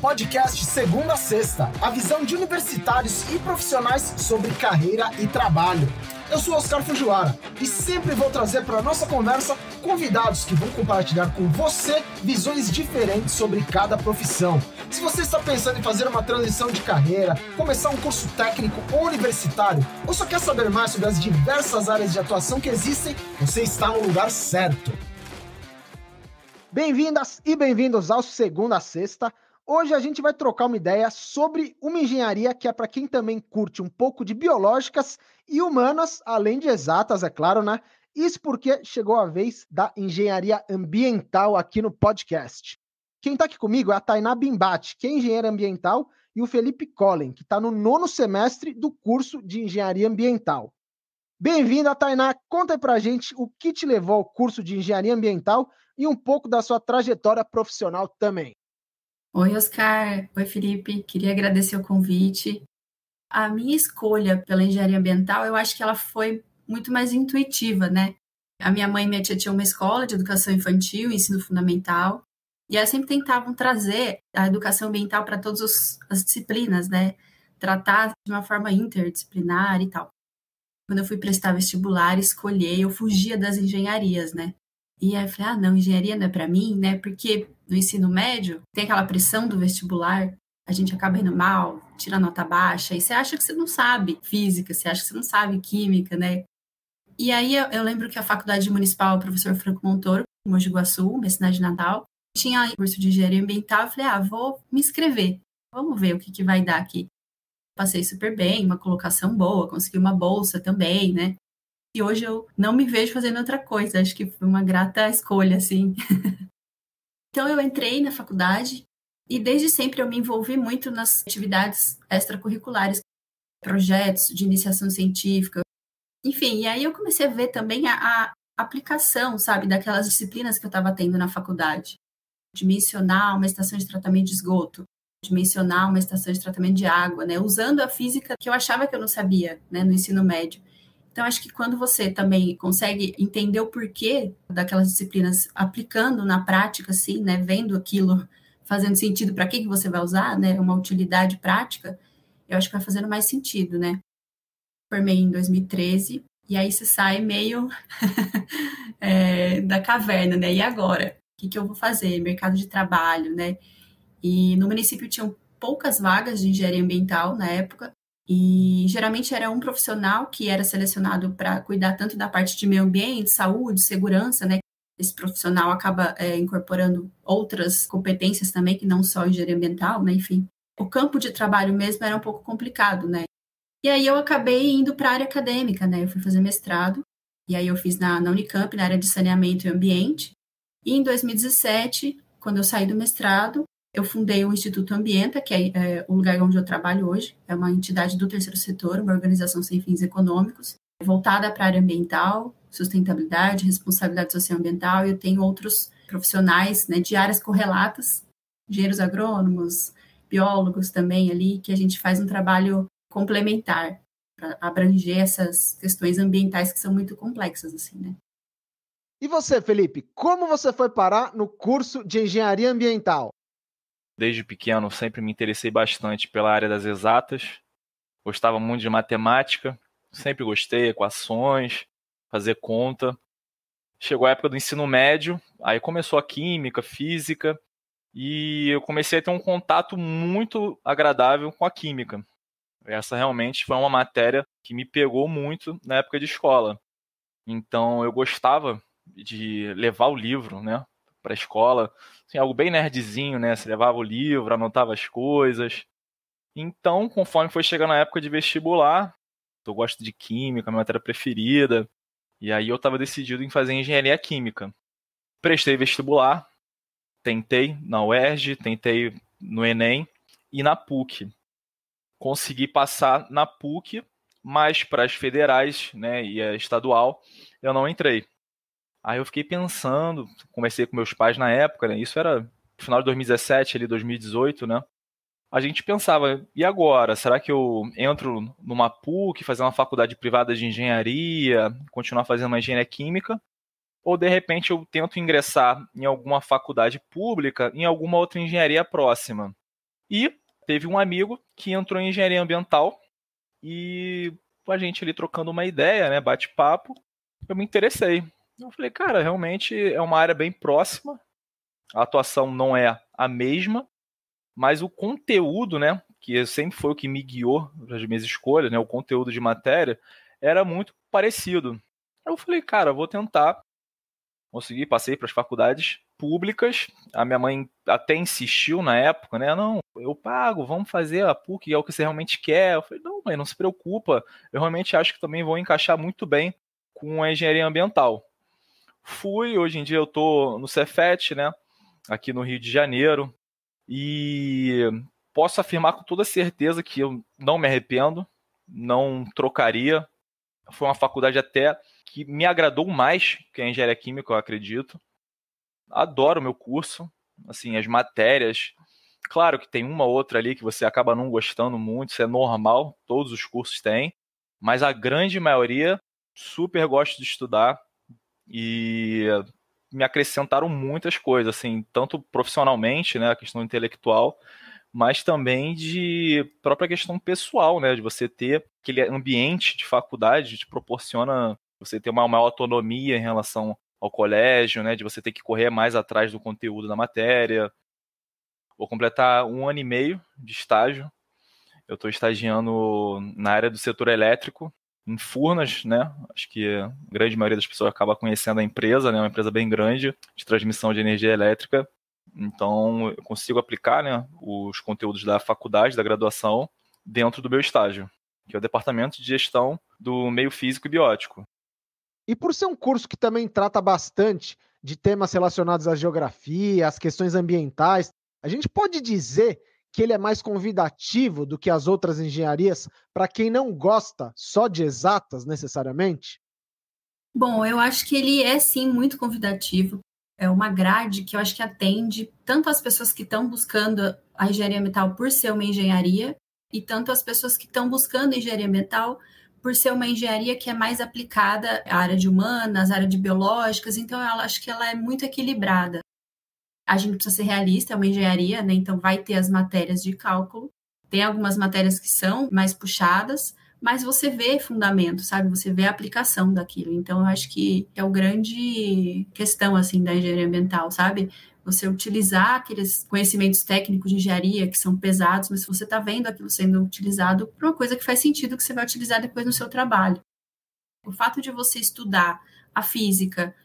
podcast Segunda a Sexta, a visão de universitários e profissionais sobre carreira e trabalho. Eu sou Oscar Fujiwara e sempre vou trazer para a nossa conversa convidados que vão compartilhar com você visões diferentes sobre cada profissão. Se você está pensando em fazer uma transição de carreira, começar um curso técnico ou universitário, ou só quer saber mais sobre as diversas áreas de atuação que existem, você está no lugar certo. Bem-vindas e bem-vindos ao Segunda a Sexta. Hoje a gente vai trocar uma ideia sobre uma engenharia que é para quem também curte um pouco de biológicas e humanas, além de exatas, é claro, né? Isso porque chegou a vez da engenharia ambiental aqui no podcast. Quem está aqui comigo é a Tainá Bimbati, que é engenheira ambiental, e o Felipe Collen, que está no 9º semestre do curso de engenharia ambiental. Bem-vinda, Tainá. Conta aí pra gente o que te levou ao curso de engenharia ambiental e um pouco da sua trajetória profissional também. Oi, Oscar. Oi, Felipe. Queria agradecer o convite. A minha escolha pela engenharia ambiental, eu acho que ela foi muito mais intuitiva, né? A minha mãe e minha tia tinham uma escola de educação infantil e ensino fundamental, e elas sempre tentavam trazer a educação ambiental para todas as disciplinas, né? Tratar de uma forma interdisciplinar e tal. Quando eu fui prestar vestibular, eu fugia das engenharias, né? E aí eu falei, não, engenharia não é para mim, né? Porque no ensino médio tem aquela pressão do vestibular, a gente acaba indo mal, tira nota baixa, e você acha que você não sabe física, você acha que você não sabe química, né? E aí eu lembro que a faculdade municipal, o professor Franco Montoro, em Mogi Guaçu, minha cidade natal, tinha curso de engenharia ambiental. Eu falei, vou me inscrever, vamos ver o que vai dar aqui. Passei super bem, uma colocação boa, consegui uma bolsa também, né? E hoje eu não me vejo fazendo outra coisa, acho que foi uma grata escolha, assim. Então eu entrei na faculdade e desde sempre eu me envolvi muito nas atividades extracurriculares, projetos de iniciação científica, enfim, e aí eu comecei a ver também a aplicação, sabe, daquelas disciplinas que eu estava tendo na faculdade. Dimensionar uma estação de tratamento de esgoto, dimensionar uma estação de tratamento de água, né, usando a física que eu achava que eu não sabia, né, no ensino médio. Então, acho que quando você também consegue entender o porquê daquelas disciplinas aplicando na prática, assim, né, vendo aquilo fazendo sentido para que você vai usar, né, uma utilidade prática, eu acho que vai fazendo mais sentido, né. Formei em 2013, e aí você sai meio da caverna, né, e agora? O que eu vou fazer? Mercado de trabalho, né. E no município tinham poucas vagas de engenharia ambiental na época, e geralmente era um profissional que era selecionado para cuidar tanto da parte de meio ambiente, saúde, segurança, né? Esse profissional acaba incorporando outras competências também, que não só engenharia ambiental, né? Enfim, o campo de trabalho mesmo era um pouco complicado, né? E aí eu acabei indo para a área acadêmica, né? Eu fui fazer mestrado, e aí eu fiz na Unicamp, na área de saneamento e ambiente. E em 2017, quando eu saí do mestrado, eu fundei o Instituto Ambienta, que é o lugar onde eu trabalho hoje. É uma entidade do terceiro setor, uma organização sem fins econômicos, voltada para a área ambiental, sustentabilidade, responsabilidade socioambiental. E eu tenho outros profissionais, né, de áreas correlatas, engenheiros agrônomos, biólogos também ali, que a gente faz um trabalho complementar para abranger essas questões ambientais que são muito complexas, assim, né? E você, Felipe, como você foi parar no curso de engenharia ambiental? Desde pequeno, sempre me interessei bastante pela área das exatas. Gostava muito de matemática, sempre gostei, equações, fazer conta. Chegou a época do ensino médio, aí começou a química, física, e eu comecei a ter um contato muito agradável com a química. Essa realmente foi uma matéria que me pegou muito na época de escola. Então eu gostava de levar o livro, né, para a escola, assim, algo bem nerdzinho, né? Você levava o livro, anotava as coisas. Então, conforme foi chegando a época de vestibular, eu gosto de química, minha matéria preferida, e aí eu estava decidido em fazer engenharia química. Prestei vestibular, tentei na UERJ, tentei no Enem e na PUC. Consegui passar na PUC, mas para as federais, né, e a estadual, eu não entrei. Aí eu fiquei pensando, conversei com meus pais na época, né? Isso era no final de 2017, ali 2018, né? A gente pensava, e agora? Será que eu entro numa PUC, fazer uma faculdade privada de engenharia, continuar fazendo uma engenharia química? Ou de repente eu tento ingressar em alguma faculdade pública, em alguma outra engenharia próxima? E teve um amigo que entrou em engenharia ambiental e a gente ali trocando uma ideia, né, bate-papo, eu me interessei. Eu falei, cara, realmente é uma área bem próxima, a atuação não é a mesma, mas o conteúdo, né, que sempre foi o que me guiou nas minhas escolhas, né, o conteúdo de matéria, era muito parecido. Eu falei, cara, vou tentar. Consegui, passei para as faculdades públicas. A minha mãe até insistiu na época, né? Não, eu pago, vamos fazer a PUC, é o que você realmente quer. Eu falei, não, mãe, não se preocupa. Eu realmente acho que também vou encaixar muito bem com a engenharia ambiental. Fui, hoje em dia eu estou no Cefet, né? Aqui no Rio de Janeiro. E posso afirmar com toda certeza que eu não me arrependo, não trocaria. Foi uma faculdade até que me agradou mais que a engenharia química, eu acredito. Adoro o meu curso, assim, as matérias. Claro que tem uma ou outra ali que você acaba não gostando muito, isso é normal, todos os cursos têm, mas a grande maioria super gosto de estudar e me acrescentaram muitas coisas, assim, tanto profissionalmente, né, a questão intelectual, mas também de própria questão pessoal, né, de você ter aquele ambiente de faculdade te proporciona você ter uma maior autonomia em relação ao colégio, né, de você ter que correr mais atrás do conteúdo da matéria. Vou completar 1 ano e meio de estágio. Eu estou estagiando na área do setor elétrico, em Furnas, né? Acho que a grande maioria das pessoas acaba conhecendo a empresa, né? Uma empresa bem grande de transmissão de energia elétrica. Então, eu consigo aplicar, né, os conteúdos da faculdade, da graduação, dentro do meu estágio, que é o Departamento de Gestão do Meio Físico e Biótico. E por ser um curso que também trata bastante de temas relacionados à geografia, às questões ambientais, a gente pode dizer que ele é mais convidativo do que as outras engenharias para quem não gosta só de exatas, necessariamente? Bom, eu acho que ele é sim muito convidativo. É uma grade que eu acho que atende tanto as pessoas que estão buscando a engenharia ambiental por ser uma engenharia, e tanto as pessoas que estão buscando a engenharia ambiental por ser uma engenharia que é mais aplicada à área de humanas, à área de biológicas, então eu acho que ela é muito equilibrada. A gente precisa ser realista, é uma engenharia, né? Então vai ter as matérias de cálculo, tem algumas matérias que são mais puxadas, mas você vê fundamento, sabe? Você vê a aplicação daquilo. Então, eu acho que é o grande questão, assim, da engenharia ambiental, sabe? Você utilizar aqueles conhecimentos técnicos de engenharia que são pesados, mas você está vendo aquilo sendo utilizado para uma coisa que faz sentido, que você vai utilizar depois no seu trabalho. O fato de você estudar a física,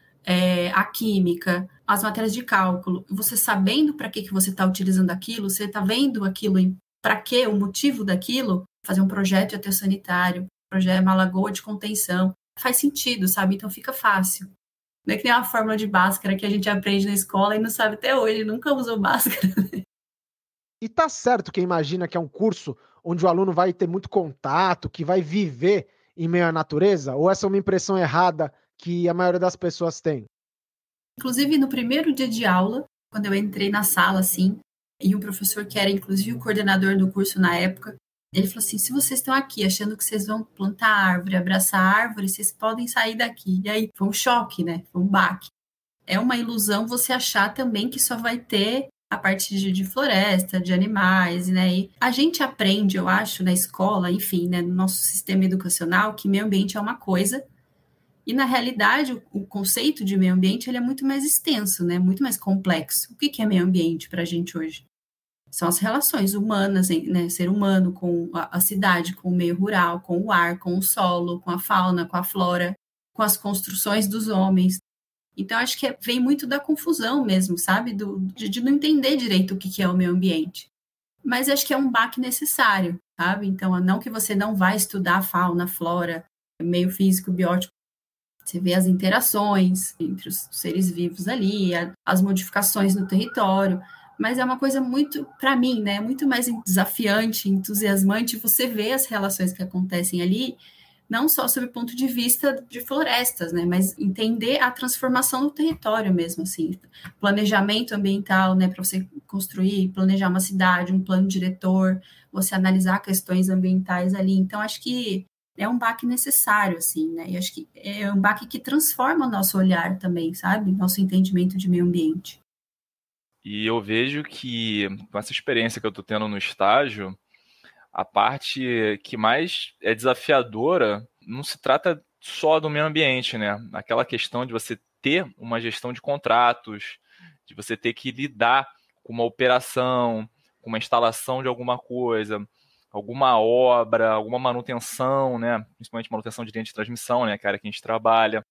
a química, as matérias de cálculo, você sabendo para que você está utilizando aquilo, você está vendo aquilo, para que, o motivo daquilo, fazer um projeto de aterro sanitário, projeto uma lagoa de contenção, faz sentido, sabe? Então fica fácil. Não é que nem uma fórmula de Bhaskara que a gente aprende na escola e não sabe até hoje, nunca usou Bhaskara. E tá certo quem imagina que é um curso onde o aluno vai ter muito contato, que vai viver em meio à natureza? Ou essa é uma impressão errada que a maioria das pessoas tem? Inclusive, no primeiro dia de aula, quando eu entrei na sala, assim, e um professor que era, inclusive, o coordenador do curso na época, ele falou assim, se vocês estão aqui achando que vocês vão plantar árvore, abraçar árvore, vocês podem sair daqui. E aí, foi um choque, né? Foi um baque. É uma ilusão você achar também que só vai ter a parte de floresta, de animais, né? E a gente aprende, eu acho, na escola, enfim, né, no nosso sistema educacional, que meio ambiente é uma coisa, e na realidade o conceito de meio ambiente ele é muito mais extenso, né? Muito mais complexo. O que é meio ambiente para a gente hoje? São as relações humanas, né? Ser humano com a cidade, com o meio rural, com o ar, com o solo, com a fauna, com a flora, com as construções dos homens. Então, acho que vem muito da confusão mesmo, sabe? De não entender direito o que é o meio ambiente. Mas acho que é um baque necessário, sabe? Então, não que você não vai estudar fauna, flora, meio físico, biótico. Você vê as interações entre os seres vivos ali, as modificações no território, mas é uma coisa muito, para mim, né, muito mais desafiante, entusiasmante você ver as relações que acontecem ali, não só sob o ponto de vista de florestas, né, mas entender a transformação do território mesmo, assim, planejamento ambiental, né, para você construir, planejar uma cidade, um plano diretor, você analisar questões ambientais ali. Então, acho que é um baque necessário, assim, né? E acho que é um baque que transforma o nosso olhar também, sabe? Nosso entendimento de meio ambiente. E eu vejo que, com essa experiência que eu estou tendo no estágio, a parte que mais é desafiadora não se trata só do meio ambiente, né? Aquela questão de você ter uma gestão de contratos, de você ter que lidar com uma operação, com uma instalação de alguma coisa, alguma obra, alguma manutenção, né? Principalmente manutenção de linha de transmissão, né? Que é a área que a gente trabalha.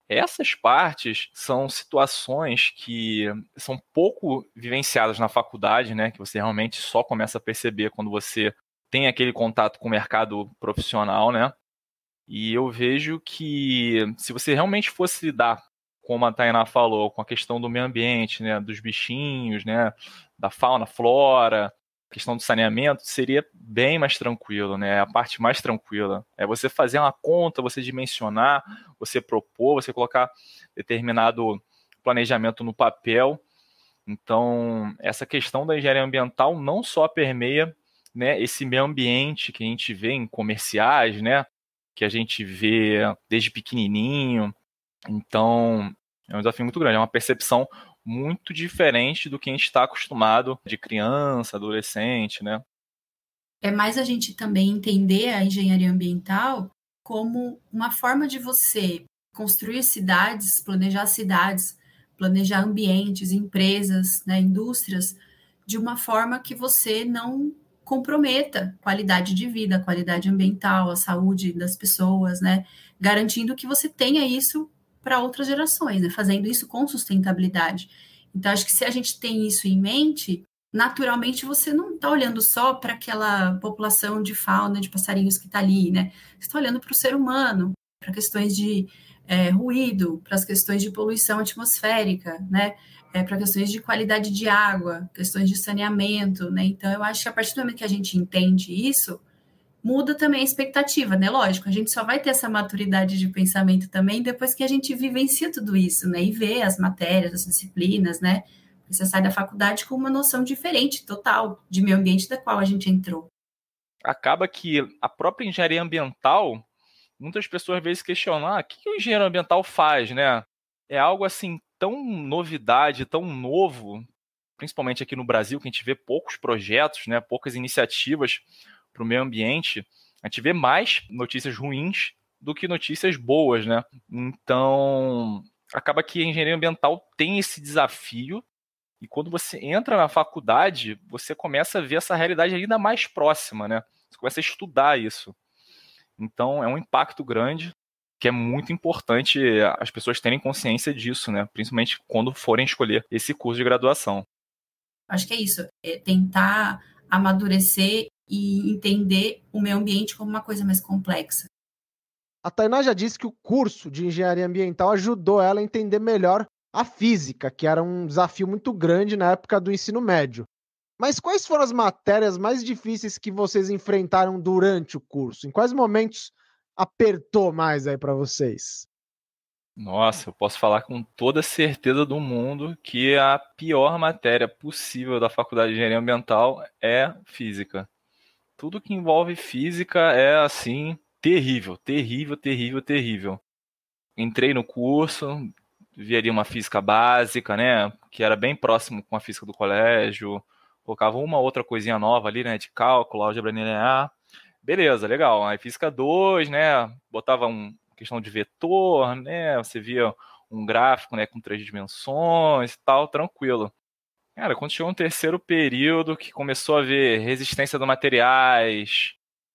Essas partes são situações que são pouco vivenciadas na faculdade, né? Que você realmente só começa a perceber quando você tem aquele contato com o mercado profissional, né? E eu vejo que se você realmente fosse lidar, como a Tainá falou, com a questão do meio ambiente, né? Dos bichinhos, né? Da fauna, flora, questão do saneamento, seria bem mais tranquilo, né? A parte mais tranquila. É você fazer uma conta, você dimensionar, você propor, você colocar determinado planejamento no papel. Então, essa questão da engenharia ambiental não só permeia, né, esse meio ambiente que a gente vê em comerciais, né? Que a gente vê desde pequenininho. Então, é um desafio muito grande, é uma percepção muito diferente do que a gente está acostumado de criança, adolescente, né? É mais a gente também entender a engenharia ambiental como uma forma de você construir cidades, planejar ambientes, empresas, né, indústrias, de uma forma que você não comprometa a qualidade de vida, a qualidade ambiental, a saúde das pessoas, né? Garantindo que você tenha isso para outras gerações, né? Fazendo isso com sustentabilidade. Então, acho que se a gente tem isso em mente, naturalmente você não está olhando só para aquela população de fauna, de passarinhos que está ali, né? Você está olhando para o ser humano, para questões de ruído, para as questões de poluição atmosférica, né? Para questões de qualidade de água, questões de saneamento, né? Então, eu acho que a partir do momento que a gente entende isso, muda também a expectativa, né? Lógico, a gente só vai ter essa maturidade de pensamento também depois que a gente vivencia tudo isso, né? E vê as matérias, as disciplinas, né? Você sai da faculdade com uma noção diferente, total, de meio ambiente da qual a gente entrou. Acaba que a própria engenharia ambiental, muitas pessoas às vezes questionam, o que o engenheiro ambiental faz, né? É algo assim tão novidade, tão novo, principalmente aqui no Brasil, que a gente vê poucos projetos, né? Poucas iniciativas para o meio ambiente. A gente vê mais notícias ruins do que notícias boas, né? Então, acaba que a engenharia ambiental tem esse desafio. E quando você entra na faculdade, você começa a ver essa realidade ainda mais próxima, né? Você começa a estudar isso. Então, é um impacto grande que é muito importante as pessoas terem consciência disso, né? Principalmente quando forem escolher esse curso de graduação. Acho que é isso, é tentar amadurecer e entender o meio ambiente como uma coisa mais complexa. A Tainá já disse que o curso de engenharia ambiental ajudou ela a entender melhor a física, que era um desafio muito grande na época do ensino médio. Mas quais foram as matérias mais difíceis que vocês enfrentaram durante o curso? Em quais momentos apertou mais aí para vocês? Nossa, eu posso falar com toda certeza do mundo que a pior matéria possível da faculdade de engenharia ambiental é física. Tudo que envolve física é assim, terrível, terrível, terrível, terrível. Entrei no curso, vi ali uma física básica, né, que era bem próximo com a física do colégio, colocava uma outra coisinha nova ali, né, de cálculo, álgebra linear. Beleza, legal. Aí física 2, né, botava questão de vetor, né, você via um gráfico, né, com 3 dimensões e tal, tranquilo. Cara, quando chegou no terceiro período, que começou a ver resistência dos materiais,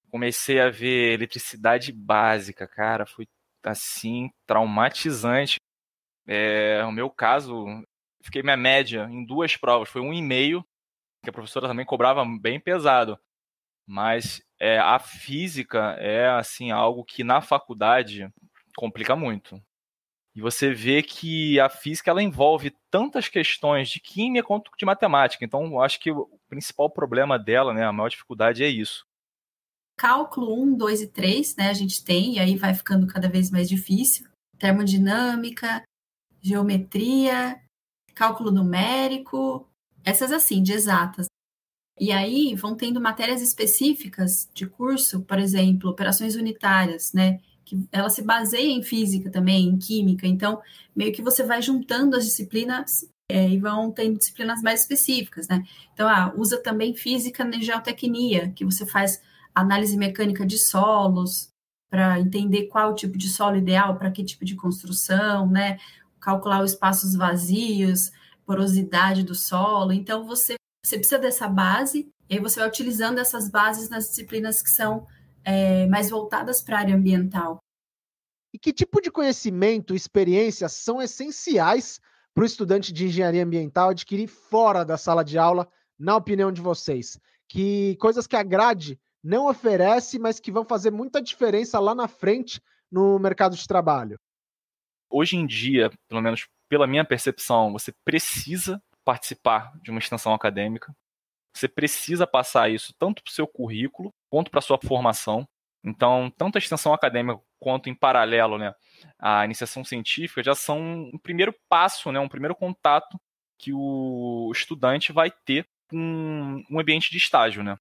comecei a ver eletricidade básica, cara, foi assim, traumatizante. No meu caso, fiquei minha média em 2 provas, foi 1,5, que a professora também cobrava bem pesado. Mas a física é assim algo que na faculdade complica muito. E você vê que a física ela envolve tantas questões de química quanto de matemática. Então, eu acho que o principal problema dela, né, a maior dificuldade é isso. Cálculo 1, 2 e 3, né, a gente tem, e aí vai ficando cada vez mais difícil. Termodinâmica, geometria, cálculo numérico, essas assim, de exatas. E aí vão tendo matérias específicas de curso, por exemplo, operações unitárias, né? Que ela se baseia em física também, em química. Então, meio que você vai juntando as disciplinas e vão tendo disciplinas mais específicas, né? Então, usa também física na geotecnia, que você faz análise mecânica de solos, para entender qual o tipo de solo ideal para que tipo de construção, né? Calcular os espaços vazios, porosidade do solo. Então, você precisa dessa base, e aí você vai utilizando essas bases nas disciplinas que são mais voltadas para a área ambiental. E que tipo de conhecimento, experiências são essenciais para o estudante de engenharia ambiental adquirir fora da sala de aula, na opinião de vocês? Que coisas que a grade não oferece, mas que vão fazer muita diferença lá na frente no mercado de trabalho? Hoje em dia, pelo menos pela minha percepção, você precisa participar de uma extensão acadêmica. Você precisa passar isso tanto para o seu currículo quanto para a sua formação. Então, tanto a extensão acadêmica quanto em paralelo, né, a iniciação científica já são um primeiro passo, né, um primeiro contato que o estudante vai ter com um ambiente de estágio, né?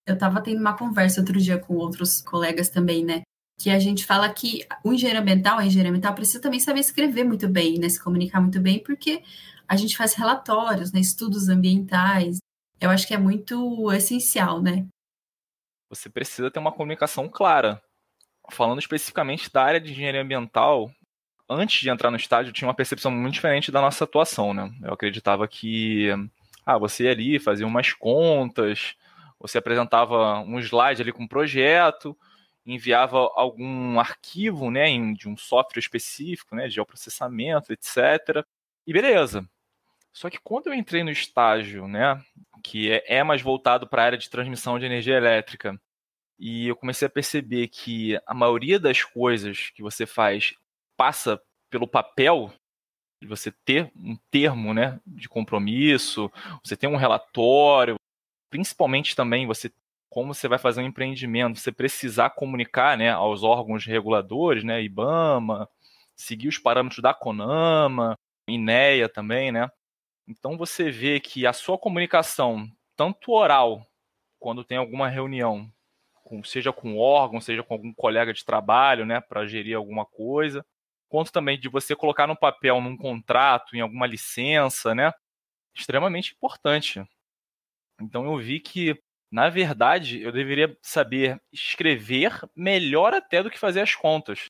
Eu estava tendo uma conversa outro dia com outros colegas também, né? Que a gente fala que a engenharia ambiental precisa também saber escrever muito bem, né? Se comunicar muito bem, porque a gente faz relatórios, né? Estudos ambientais. Eu acho que é muito essencial, né? Você precisa ter uma comunicação clara. Falando especificamente da área de engenharia ambiental, antes de entrar no estágio, eu tinha uma percepção muito diferente da nossa atuação, né? Eu acreditava que você ia ali, fazia umas contas, você apresentava um slide ali com um projeto, enviava algum arquivo, né, de um software específico, né, de geoprocessamento, etc. E beleza. Só que quando eu entrei no estágio, né, que é mais voltado para a área de transmissão de energia elétrica, e eu comecei a perceber que a maioria das coisas que você faz passa pelo papel, de você ter um termo, né, de compromisso, você ter um relatório, principalmente também como você vai fazer um empreendimento, você precisar comunicar, né, aos órgãos reguladores, né, IBAMA, seguir os parâmetros da CONAMA, INEA também, né? Então você vê que a sua comunicação, tanto oral, quando tem alguma reunião, seja com órgão, seja com algum colega de trabalho, né, para gerir alguma coisa, quanto também de você colocar no papel, num contrato, em alguma licença, né, extremamente importante. Então eu vi que, na verdade, eu deveria saber escrever melhor até do que fazer as contas.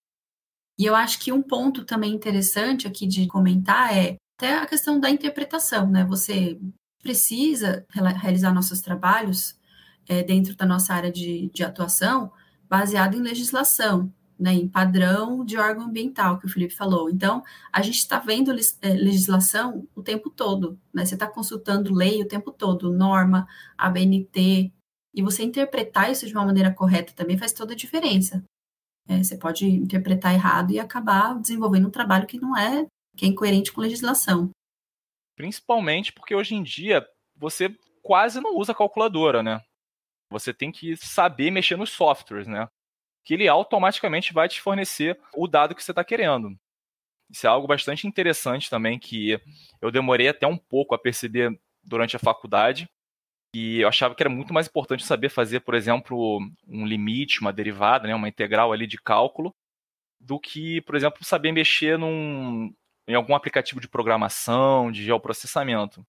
E eu acho que um ponto também interessante aqui de comentar é até a questão da interpretação, né? Você precisa realizar nossos trabalhos dentro da nossa área de atuação baseado em legislação, né? Em padrão de órgão ambiental, que o Felipe falou. Então, a gente está vendo legislação o tempo todo, né? Você está consultando lei o tempo todo, norma, ABNT, e você interpretar isso de uma maneira correta também faz toda a diferença. Você pode interpretar errado e acabar desenvolvendo um trabalho que é incoerente com legislação. Principalmente porque hoje em dia você quase não usa calculadora, né? Você tem que saber mexer nos softwares, né? Que ele automaticamente vai te fornecer o dado que você está querendo. Isso é algo bastante interessante também, que eu demorei até um pouco a perceber durante a faculdade, e eu achava que era muito mais importante saber fazer, por exemplo, um limite, uma derivada, né, uma integral ali de cálculo, do que, por exemplo, saber mexer em algum aplicativo de programação, de geoprocessamento.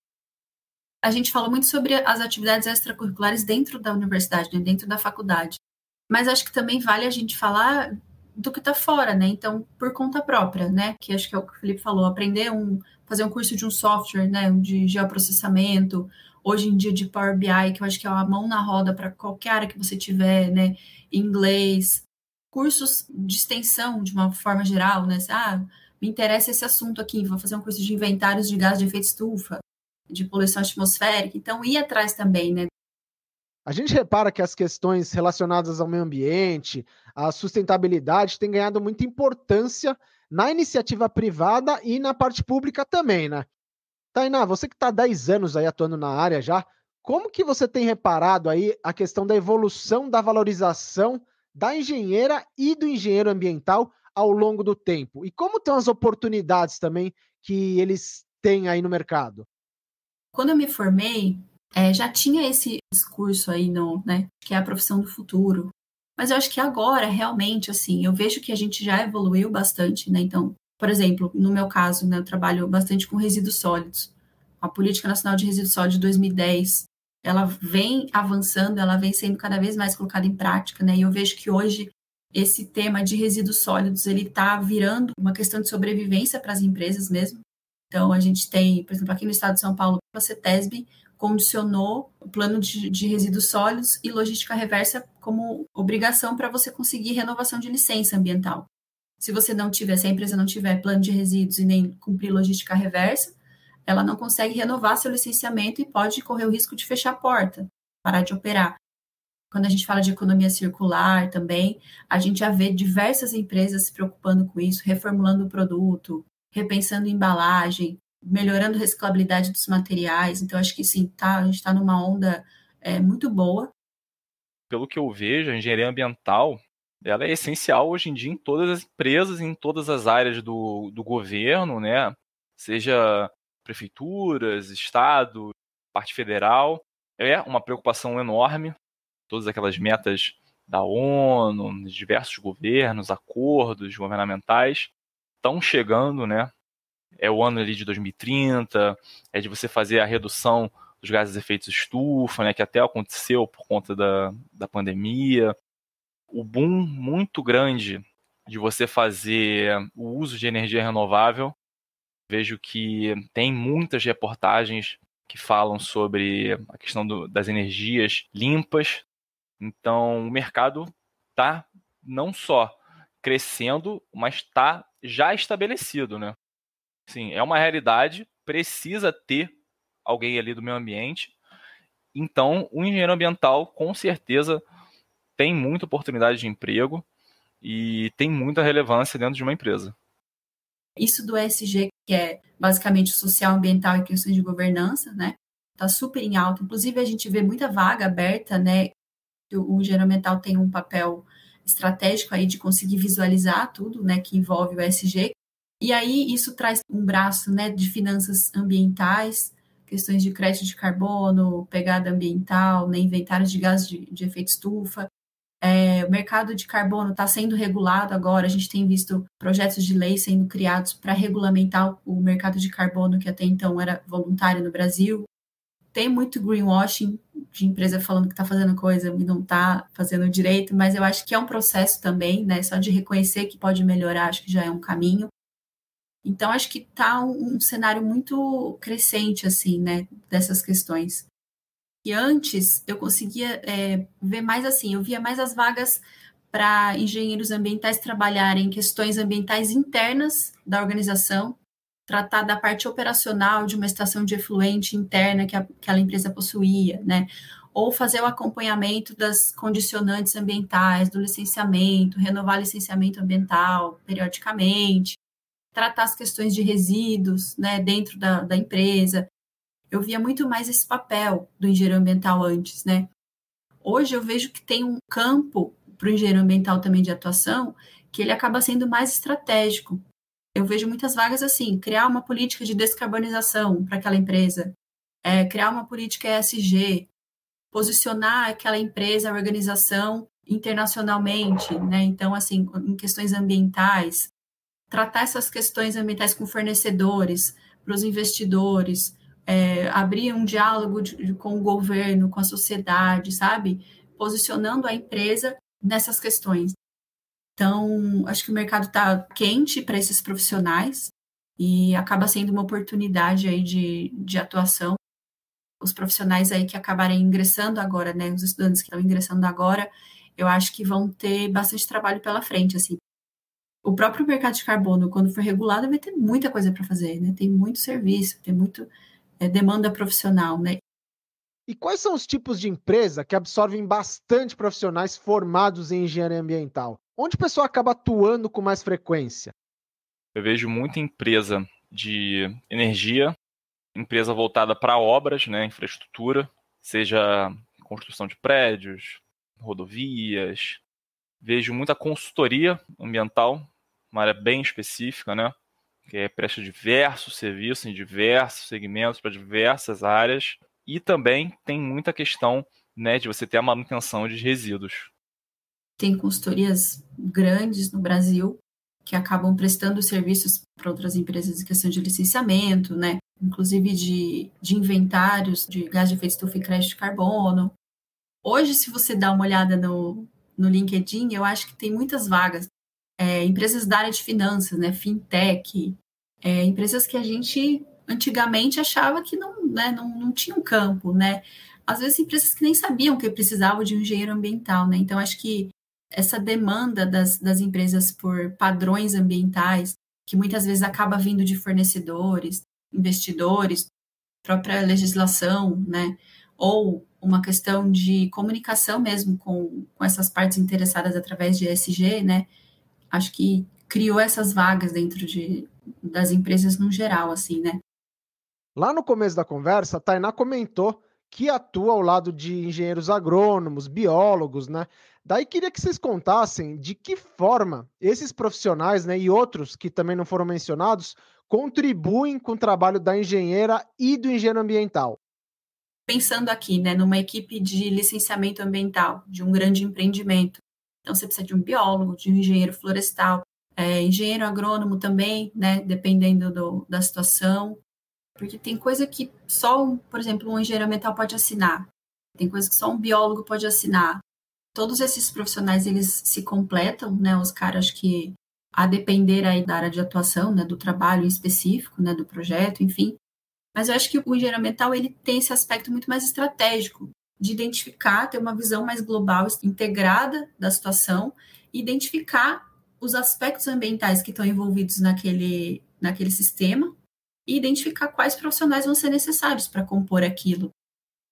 A gente fala muito sobre as atividades extracurriculares dentro da universidade, né, dentro da faculdade. Mas acho que também vale a gente falar do que está fora, né? Então, por conta própria, né? Que acho que é o que o Felipe falou, fazer um curso de um software, né? De geoprocessamento, hoje em dia de Power BI, que eu acho que é uma mão na roda para qualquer área que você tiver, né? Inglês, cursos de extensão de uma forma geral, né? Me interessa esse assunto aqui, vou fazer um curso de inventários de gás de efeito estufa, de poluição atmosférica, então ir atrás também, né? A gente repara que as questões relacionadas ao meio ambiente, à sustentabilidade, têm ganhado muita importância na iniciativa privada e na parte pública também, né? Tainá, você que está há 10 anos aí atuando na área já, como que você tem reparado aí a questão da evolução da valorização da engenheira e do engenheiro ambiental ao longo do tempo? E como estão as oportunidades também que eles têm aí no mercado? Quando eu me formei, já tinha esse discurso aí, né, que é a profissão do futuro. Mas eu acho que agora, realmente, assim, eu vejo que a gente já evoluiu bastante, né? Então, Por exemplo, no meu caso, né, eu trabalho bastante com resíduos sólidos. A Política Nacional de Resíduos Sólidos de 2010, ela vem avançando, ela vem sendo cada vez mais colocada em prática, né? E eu vejo que hoje esse tema de resíduos sólidos, ele está virando uma questão de sobrevivência para as empresas mesmo. Então, a gente tem, por exemplo, aqui no estado de São Paulo, a CETESB condicionou o plano de resíduos sólidos e logística reversa como obrigação para você conseguir renovação de licença ambiental. Se você não tiver, se a empresa não tiver plano de resíduos e nem cumprir logística reversa, ela não consegue renovar seu licenciamento e pode correr o risco de fechar a porta, parar de operar. Quando a gente fala de economia circular também, a gente já vê diversas empresas se preocupando com isso, reformulando o produto, repensando embalagem, melhorando a reciclabilidade dos materiais. Então, acho que sim, a gente está numa onda muito boa. Pelo que eu vejo, a engenharia ambiental ela é essencial hoje em dia em todas as empresas, em todas as áreas do governo, né? Seja prefeituras, estado, parte federal. É uma preocupação enorme. Todas aquelas metas da ONU, diversos governos, acordos governamentais estão chegando, né? É o ano ali de 2030, é de você fazer a redução dos gases de efeito estufa, né? Que até aconteceu por conta da pandemia. O boom muito grande de você fazer o uso de energia renovável. Vejo que tem muitas reportagens que falam sobre a questão das energias limpas. Então, o mercado está não só crescendo, mas está já estabelecido, né? Sim, é uma realidade, precisa ter alguém ali do meio ambiente. Então, o engenheiro ambiental, com certeza, tem muita oportunidade de emprego e tem muita relevância dentro de uma empresa. Isso do ESG, que é basicamente social, ambiental e questões de governança, né? Está super em alta. Inclusive, a gente vê muita vaga aberta, né? O engenheiro ambiental tem um papel estratégico aí de conseguir visualizar tudo, né? Que envolve o ESG. E aí, isso traz um braço, né? De finanças ambientais, questões de crédito de carbono, pegada ambiental, né, inventários de gases de efeito estufa. O mercado de carbono está sendo regulado agora, a gente tem visto projetos de lei sendo criados para regulamentar o mercado de carbono, que até então era voluntário no Brasil. Tem muito greenwashing de empresa falando que está fazendo coisa e não está fazendo direito, mas eu acho que é um processo também, né? Só de reconhecer que pode melhorar, acho que já é um caminho. Então, acho que está um cenário muito crescente, assim, né, dessas questões. E antes, eu conseguia ver mais assim, eu via mais as vagas para engenheiros ambientais trabalharem em questões ambientais internas da organização, tratar da parte operacional de uma estação de efluente interna que aquela empresa possuía, né? Ou fazer o acompanhamento das condicionantes ambientais, do licenciamento, renovar licenciamento ambiental periodicamente, tratar as questões de resíduos, né, dentro da empresa. Eu via muito mais esse papel do engenheiro ambiental antes, né? Hoje eu vejo que tem um campo para o engenheiro ambiental também de atuação, que ele acaba sendo mais estratégico. Eu vejo muitas vagas assim, criar uma política de descarbonização para aquela empresa, criar uma política ESG, posicionar aquela empresa, a organização internacionalmente, né? Então, assim, em questões ambientais, tratar essas questões ambientais com fornecedores, para os investidores, abrir um diálogo com o governo, com a sociedade, sabe? Posicionando a empresa nessas questões. Então, acho que o mercado está quente para esses profissionais e acaba sendo uma oportunidade aí de atuação. Os profissionais aí que acabarem ingressando agora, né? Os estudantes que estão ingressando agora, eu acho que vão ter bastante trabalho pela frente, assim. O próprio mercado de carbono, quando for regulado, vai ter muita coisa para fazer, né? Tem muito serviço, tem muito demanda profissional, né? E quais são os tipos de empresa que absorvem bastante profissionais formados em engenharia ambiental? Onde a pessoa acaba atuando com mais frequência? Eu vejo muita empresa de energia, empresa voltada para obras, né, infraestrutura, seja construção de prédios, rodovias. Vejo muita consultoria ambiental, uma área bem específica, né, que presta diversos serviços em diversos segmentos para diversas áreas. E também tem muita questão, né, de você ter a manutenção de resíduos. Tem consultorias grandes no Brasil que acabam prestando serviços para outras empresas em questão de licenciamento, né? Inclusive de inventários de gás de efeito estufa e crédito de carbono. Hoje, se você dá uma olhada no LinkedIn, eu acho que tem muitas vagas. Empresas da área de finanças, né? Fintech, empresas que a gente antigamente achava que não tinham campo, né? Às vezes empresas que nem sabiam que precisavam de um engenheiro ambiental, né? Então, acho que essa demanda das empresas por padrões ambientais, que muitas vezes acaba vindo de fornecedores, investidores, própria legislação, né? Ou uma questão de comunicação mesmo com essas partes interessadas através de ESG, né? Acho que criou essas vagas dentro das empresas no geral, assim, né? Lá no começo da conversa, a Tainá comentou que atua ao lado de engenheiros agrônomos, biólogos, né? Daí queria que vocês contassem de que forma esses profissionais, né, e outros que também não foram mencionados, contribuem com o trabalho da engenheira e do engenheiro ambiental. Pensando aqui, né, numa equipe de licenciamento ambiental, de um grande empreendimento. Então, você precisa de um biólogo, de um engenheiro florestal, engenheiro agrônomo também, né, dependendo da situação. Porque tem coisa que só, por exemplo, um engenheiro ambiental pode assinar. Tem coisa que só um biólogo pode assinar. Todos esses profissionais, eles se completam, né, os caras que, a depender aí da área de atuação, né, do trabalho em específico, né, do projeto, enfim. Mas eu acho que o engenheiro ambiental, ele tem esse aspecto muito mais estratégico, de identificar, ter uma visão mais global, integrada da situação, e identificar os aspectos ambientais que estão envolvidos naquele sistema, e identificar quais profissionais vão ser necessários para compor aquilo.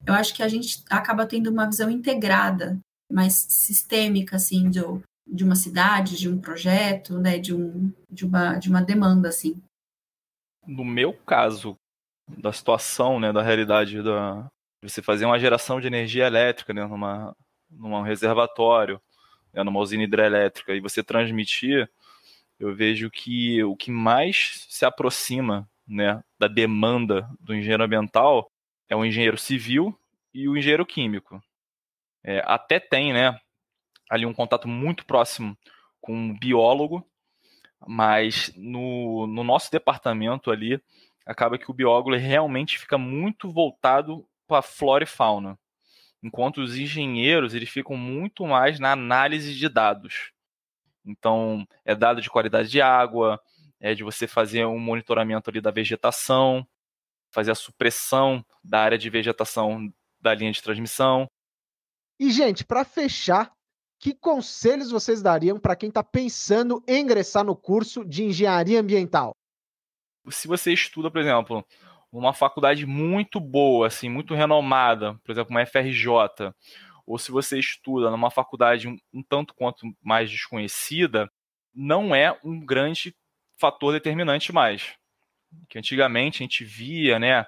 Eu acho que a gente acaba tendo uma visão integrada, mais sistêmica, assim, de uma cidade, de um projeto, né, de uma demanda, assim. No meu caso, da situação, né, da realidade de você fazer uma geração de energia elétrica, né, num reservatório, né, numa usina hidrelétrica, e você transmitir, eu vejo que o que mais se aproxima, né, da demanda do engenheiro ambiental é o engenheiro civil e o engenheiro químico. Até tem, né, ali um contato muito próximo com um biólogo, mas no nosso departamento ali, acaba que o biólogo realmente fica muito voltado para flora e fauna, enquanto os engenheiros eles ficam muito mais na análise de dados. Então, é dado de qualidade de água, de você fazer um monitoramento ali da vegetação, fazer a supressão da área de vegetação da linha de transmissão. E, gente, para fechar, que conselhos vocês dariam para quem está pensando em ingressar no curso de engenharia ambiental? Se você estuda, por exemplo, uma faculdade muito boa, assim, muito renomada, por exemplo, uma FRJ, ou se você estuda numa faculdade um tanto quanto mais desconhecida, não é um grande fator determinante mais. Que antigamente a gente via, né,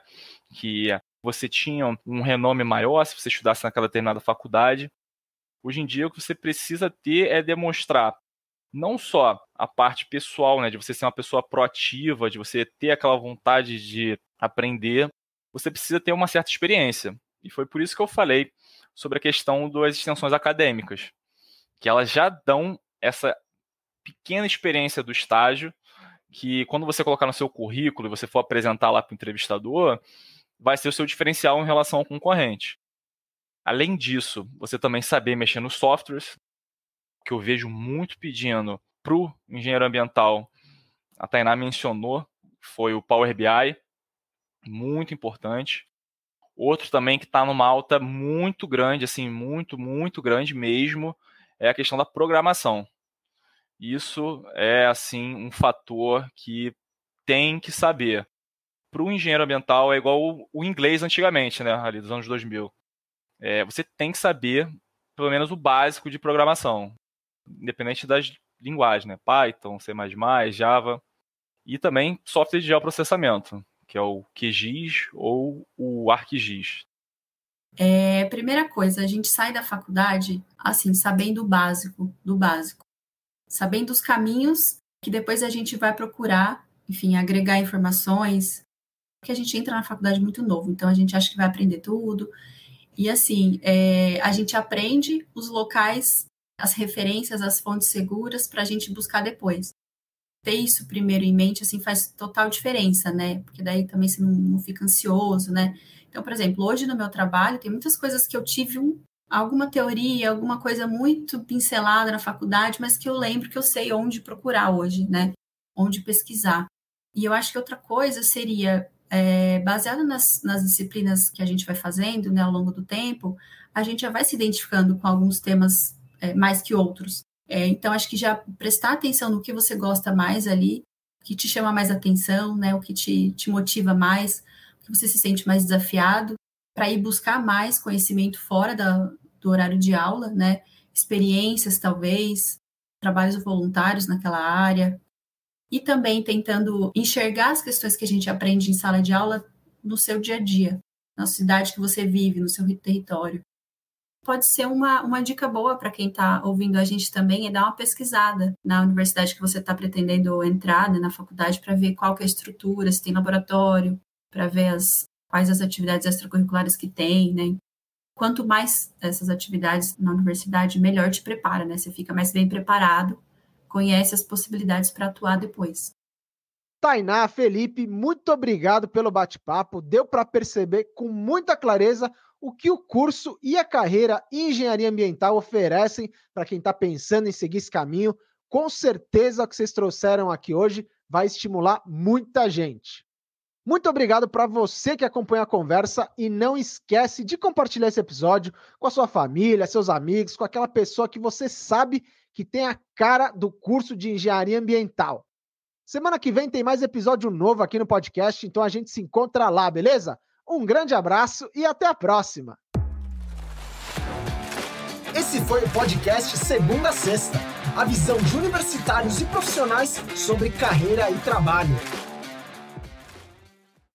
que você tinha um renome maior se você estudasse naquela determinada faculdade. Hoje em dia o que você precisa ter é demonstrar não só a parte pessoal, né, de você ser uma pessoa proativa, de você ter aquela vontade de aprender, você precisa ter uma certa experiência. E foi por isso que eu falei sobre a questão das extensões acadêmicas, que elas já dão essa pequena experiência do estágio, que quando você colocar no seu currículo e você for apresentar lá para o entrevistador, vai ser o seu diferencial em relação ao concorrente. Além disso, você também saber mexer nos softwares, que eu vejo muito pedindo para o engenheiro ambiental. A Tainá mencionou, foi o Power BI, muito importante. Outro também que está numa alta muito grande, assim, muito, muito grande mesmo, é a questão da programação. Isso é, assim, um fator que tem que saber. Para o engenheiro ambiental é igual o inglês antigamente, né, ali dos anos 2000. Você tem que saber, pelo menos, o básico de programação, independente das linguagens, né, Python, C++, Java, e também software de geoprocessamento, que é o QGIS ou o ArcGIS. Primeira coisa, a gente sai da faculdade, assim, sabendo o básico do básico. Sabendo os caminhos que depois a gente vai procurar, enfim, agregar informações, porque a gente entra na faculdade muito novo, então a gente acha que vai aprender tudo. E, assim, a gente aprende os locais, as referências, as fontes seguras para a gente buscar depois. ter isso primeiro em mente, assim, faz total diferença, né? Porque daí também você não fica ansioso, né? Então, por exemplo, hoje no meu trabalho tem muitas coisas que eu tive alguma teoria, alguma coisa muito pincelada na faculdade, mas que eu lembro que eu sei onde procurar hoje, né? Onde pesquisar. E eu acho que outra coisa seria, baseado nas disciplinas que a gente vai fazendo, né, ao longo do tempo, a gente já vai se identificando com alguns temas mais que outros. Então, acho que já prestar atenção no que você gosta mais ali, o que te chama mais atenção, né, o que te motiva mais, o que você se sente mais desafiado, para ir buscar mais conhecimento fora do horário de aula, né, experiências, talvez, trabalhos voluntários naquela área, e também tentando enxergar as questões que a gente aprende em sala de aula no seu dia a dia, na cidade que você vive, no seu território. Pode ser uma dica boa para quem está ouvindo a gente também, é dar uma pesquisada na universidade que você está pretendendo entrar, né, na faculdade, para ver qual que é a estrutura, se tem laboratório, para ver quais as atividades extracurriculares que tem, né? Quanto mais essas atividades na universidade, melhor te prepara, né? Você fica mais bem preparado, conhece as possibilidades para atuar depois. Tainá, Felipe, muito obrigado pelo bate-papo. Deu para perceber com muita clareza o que o curso e a carreira em engenharia ambiental oferecem para quem está pensando em seguir esse caminho. Com certeza o que vocês trouxeram aqui hoje vai estimular muita gente. Muito obrigado para você que acompanha a conversa e não esquece de compartilhar esse episódio com a sua família, seus amigos, com aquela pessoa que você sabe que tem a cara do curso de engenharia ambiental. Semana que vem tem mais episódio novo aqui no podcast, então a gente se encontra lá, beleza? Um grande abraço e até a próxima! Esse foi o podcast Segunda a Sexta, a visão de universitários e profissionais sobre carreira e trabalho.